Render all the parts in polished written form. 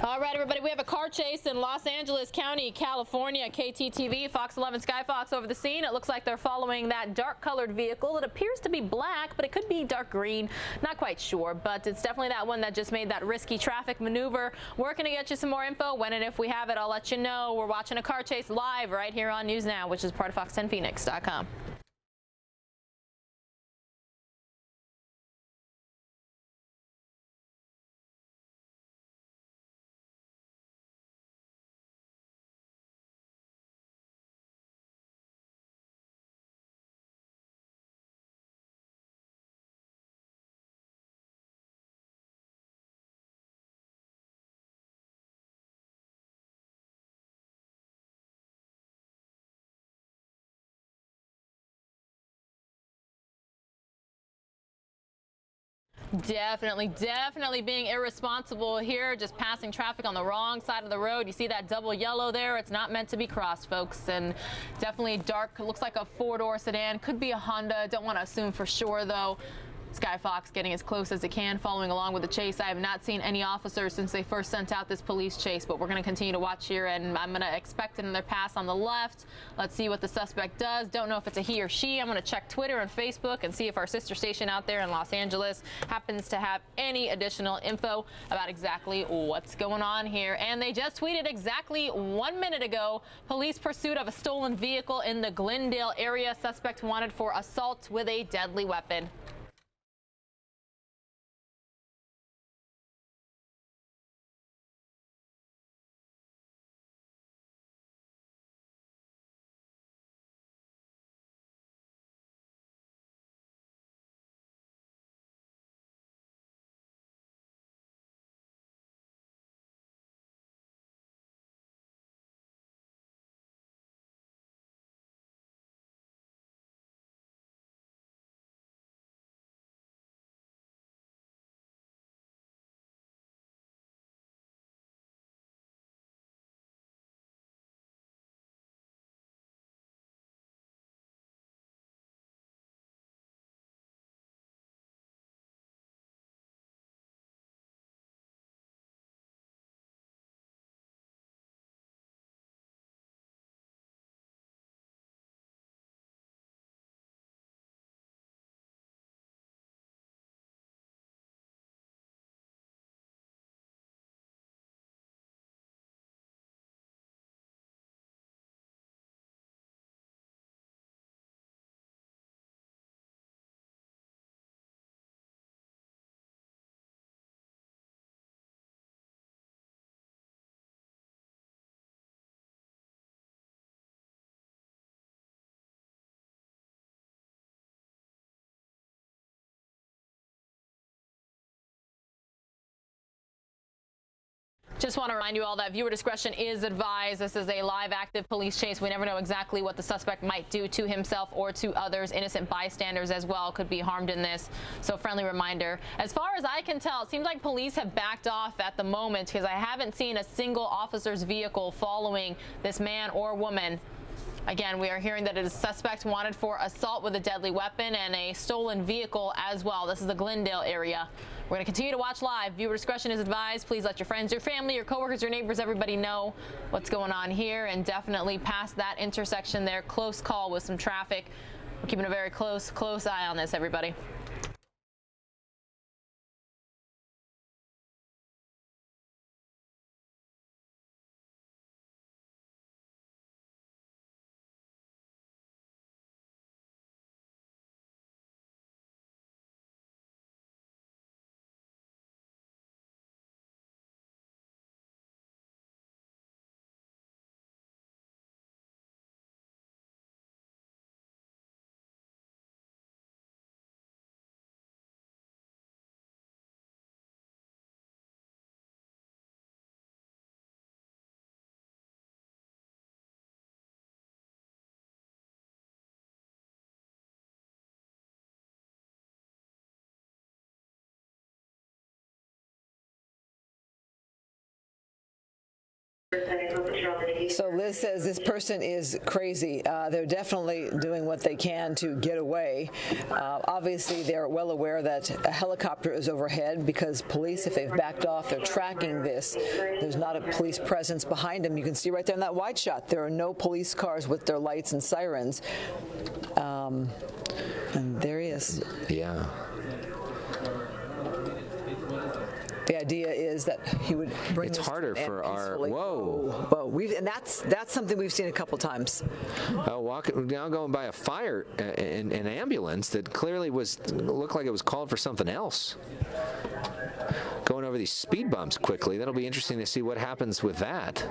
All right, everybody, we have a car chase in Los Angeles County, California. KTTV, Fox 11 Sky Fox over the scene. It looks like they're following that dark-colored vehicle. It appears to be black, but it could be dark green. Not quite sure, but it's definitely that one that just made that risky traffic maneuver. We're going to get you some more info. When and if we have it, I'll let you know. We're watching a car chase live right here on News Now, which is part of Fox10Phoenix.com. Definitely being irresponsible here, just passing traffic on the wrong side of the road. You see that double yellow there? It's not meant to be crossed, folks, and definitely dark. Looks like a four-door sedan. Could be a Honda. Don't want to assume for sure, though. Sky Fox getting as close as it can, following along with the chase. I have not seen any officers since they first sent out this police chase, but we're going to continue to watch here, and I'm going to expect another pass on the left. Let's see what the suspect does. Don't know if it's a he or she. I'm going to check Twitter and Facebook and see if our sister station out there in Los Angeles happens to have any additional info about exactly what's going on here. And they just tweeted exactly 1 minute ago, police pursuit of a stolen vehicle in the Glendale area. Suspect wanted for assault with a deadly weapon. Just want to remind you all that viewer discretion is advised. This is a live active police chase. We never know exactly what the suspect might do to himself or to others. Innocent bystanders as well could be harmed in this. So friendly reminder. As far as I can tell, it seems like police have backed off at the moment because I haven't seen a single officer's vehicle following this man or woman. Again, we are hearing that it is a suspect wanted for assault with a deadly weapon and a stolen vehicle as well. This is the Glendale area. We're going to continue to watch live. Viewer discretion is advised. Please let your friends, your family, your coworkers, your neighbors, everybody know what's going on here. And definitely past that intersection there, close call with some traffic. We're keeping a very close eye on this, everybody. So Liz says this person is crazy. They're definitely doing what they can to get away. Obviously, they're well aware that a helicopter is overhead because police, if they've backed off, they're tracking this. There's not a police presence behind them. You can see right there in that wide shot, there are no police cars with their lights and sirens. And there he is. Yeah. The idea is that he would bring. It's this harder to an for end our peacefully. whoa. And that's something we've seen a couple times. Now going by a fire, an ambulance that clearly looked like it was called for something else. Going over these speed bumps quickly. That'll be interesting to see what happens with that.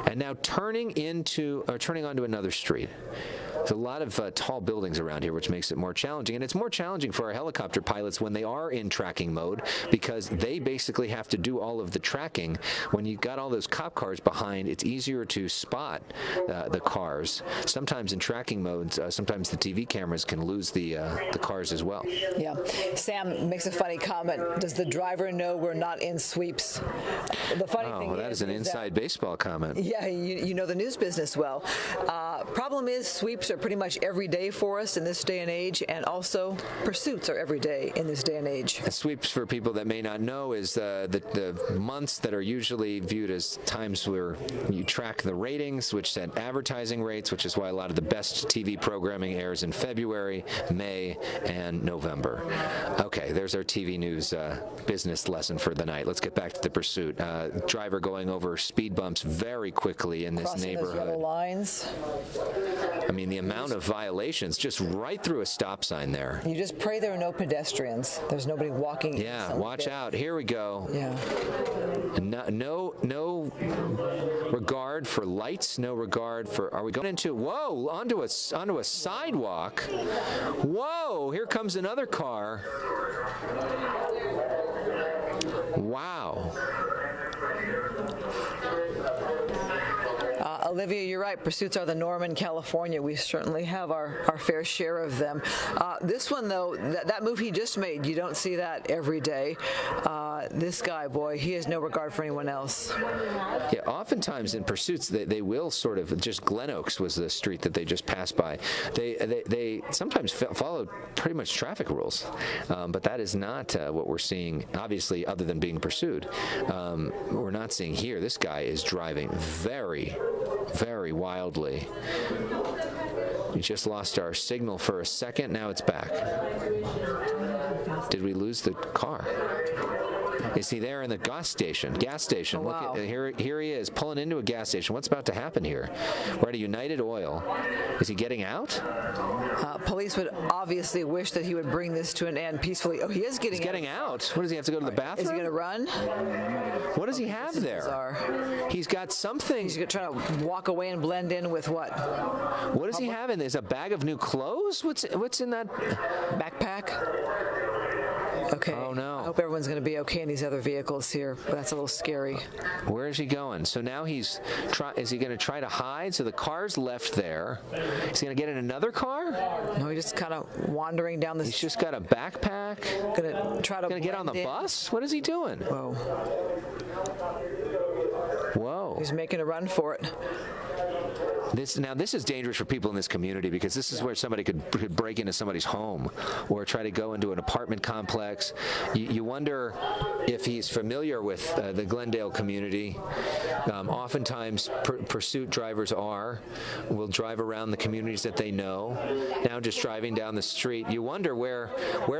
And now turning onto another street. There's a lot of tall buildings around here, which makes it more challenging. And it's more challenging for our helicopter pilots when they are in tracking mode because they basically have to do all of the tracking. When you've got all those cop cars behind, it's easier to spot the cars. Sometimes in tracking modes, sometimes the TV cameras can lose the cars as well. Yeah. Sam makes a funny comment. Does the driver know we're not in sweeps? The funny thing that is an inside baseball comment. Yeah, you know the news business well. Problem is, sweeps are pretty much every day for us in this day and age, and also pursuits are every day in this day and age. And sweeps, for people that may not know, is the months that are usually viewed as times where you track the ratings, which set advertising rates, which is why a lot of the best TV programming airs in February, May, and November. Okay, there's our TV news business lesson for the night. Let's get back to the pursuit. Driver going over speed bumps very quickly in this Crossing neighborhood. those yellow lines. I mean, the amount of violations just right through a stop sign there. You just pray there are no pedestrians. There's nobody walking. Yeah, watch out. Here we go. Yeah. No regard for lights. No regard for. Are we going onto a sidewalk? Whoa! Here comes another car. Wow. Olivia, you're right. Pursuits are the norm in California. We certainly have our fair share of them. This one, though, that move he just made, you don't see that every day. This guy, boy, he has no regard for anyone else. Yeah, oftentimes in pursuits, they will sort of, just Glen Oaks was the street that they just passed by. They sometimes follow pretty much traffic rules, but that is not what we're seeing, obviously, other than being pursued. We're not seeing here. This guy is driving very, very wildly. We just lost our signal for a second. Now it's back. Did we lose the car? Is he there in the gas station? Oh, wow. Look, here he is pulling into a gas station. What's about to happen here? We're at a United Oil. Is he getting out? Police would obviously wish that he would bring this to an end peacefully. Oh, he is getting out. He's getting out. What, does he have to go to the bathroom? Is he going to run? What does he have there? Bizarre. He's got something. He's trying to walk away and blend in with what? What does he have in there? Is a bag of new clothes? What's in that? Backpack? Okay. Oh, no. I hope everyone's going to be okay in these other vehicles here. But that's a little scary. Where is he going? So now is he going to try to hide? So the car's left there. Is he going to get in another car? No, he's just kind of wandering down the street. He's just got a backpack. Going to get on the bus? What is he doing? Whoa. He's making a run for it. This is dangerous for people in this community because this is where somebody could break into somebody's home or try to go into an apartment complex. You wonder if he's familiar with the Glendale community. Oftentimes, pursuit drivers will drive around the communities that they know. Now just driving down the street, you wonder where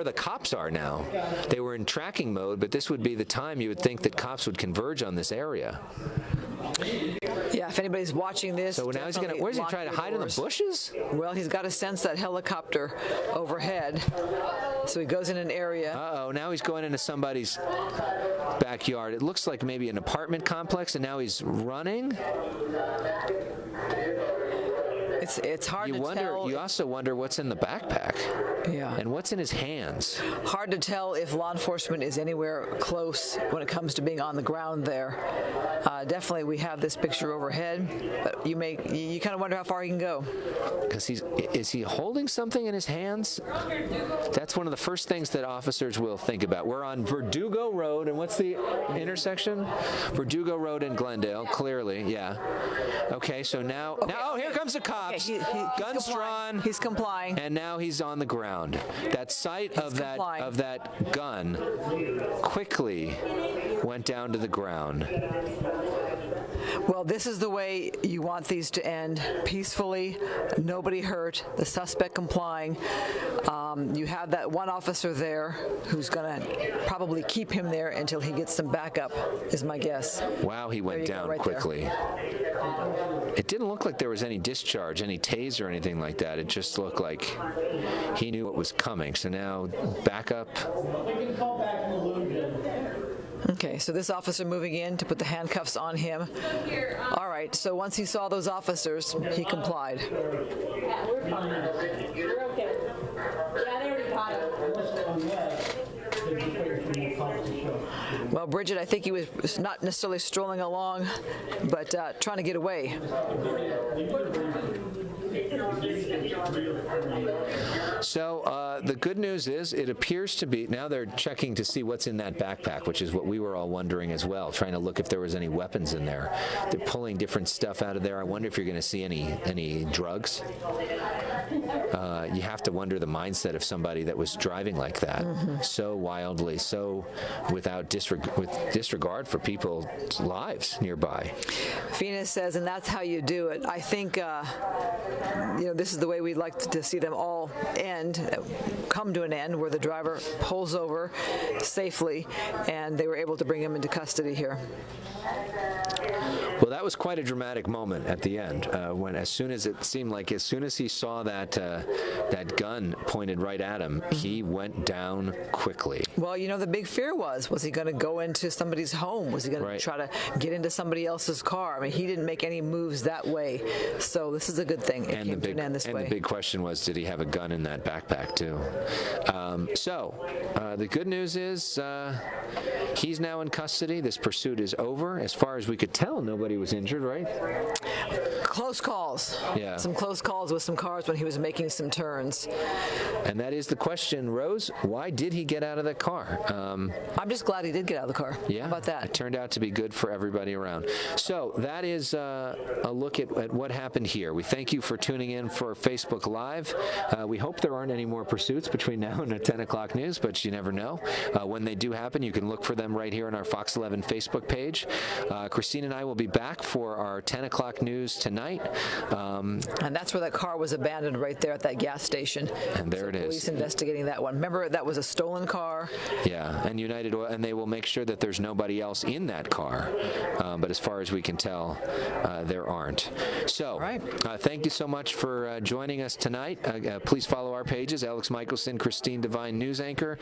the cops are now. They were in tracking mode, but this would be the time you would think that cops would converge on this area. Yeah, if anybody's watching this. So now where's he trying to hide in the bushes? Well, he's got to sense that helicopter overhead. So he goes in an area. Uh-oh, now he's going into somebody's backyard. It looks like maybe an apartment complex, and now he's running. it's hard You to wonder. tell. You also wonder what's in the backpack. Yeah. And what's in his hands. Hard to tell if law enforcement is anywhere close when it comes to being on the ground there. Definitely, we have this picture overhead, but you kind of wonder how far he can go. Because is he holding something in his hands? That's one of the first things that officers will think about. We're on Verdugo Road, and what's the intersection? Verdugo Road in Glendale, clearly, yeah. Okay, so now, here comes the cops. Okay, he's Guns complying. drawn. He's complying. And now he's on the ground. That sight of that gun quickly went down to the ground. Well, this is the way you want these to end, peacefully, nobody hurt, the suspect complying. You have that one officer there who's going to probably keep him there until he gets some backup, is my guess. Wow, he went down quickly. It didn't look like there was any discharge, any taser or anything like that. It just looked like he knew what was coming. So now backup. Okay, so this officer moving in to put the handcuffs on him. All right, so once he saw those officers, he complied. Yeah, we're fine. We're okay. Yeah, they already caught him. Well, Bridget, I think he was not necessarily strolling along, but trying to get away. So the good news is it appears to be, now they're checking to see what's in that backpack, which is what we were all wondering as well, trying to look if there was any weapons in there. They're pulling different stuff out of there. I wonder if you're going to see any drugs. You have to wonder the mindset of somebody that was driving like that, so wildly, so without disregard for people's lives nearby. Fina says, and that's how you do it. I think, this is the way we'd like to see them all come to an end, where the driver pulls over safely, and they were able to bring him into custody here. Well, that was quite a dramatic moment at the end, when as soon as he saw that gun pointed right at him, he went down quickly. Well, the big fear was he going to go into somebody's home? Was he going to try to get into somebody else's car? I mean, he didn't make any moves that way, so this is a good thing. It came to an end this way. And the big question was, did he have a gun in that backpack too? The good news is he's now in custody. This pursuit is over. As far as we could tell, nobody was injured, right? Close calls. Yeah. Some close calls with some cars when he was making some turns. And that is the question, Rose. Why did he get out of the car? I'm just glad he did get out of the car. Yeah. How about that? It turned out to be good for everybody around. So that is a look at what happened here. We thank you for tuning in for Facebook Live. We hope there aren't any more pursuits between now and the 10 o'clock news, but you never know. When they do happen, you can look for them right here on our Fox 11 Facebook page. Christine and I will be back for our 10 o'clock news tonight. And that's where that car was abandoned, right there at that gas station. And there it is. Police investigating that one. Remember, that was a stolen car. Yeah, and United Oil, and they will make sure that there's nobody else in that car. But as far as we can tell, there aren't. So, thank you so much for joining us tonight. Please follow our pages, Alex Michelson, Christine Devine, news anchor.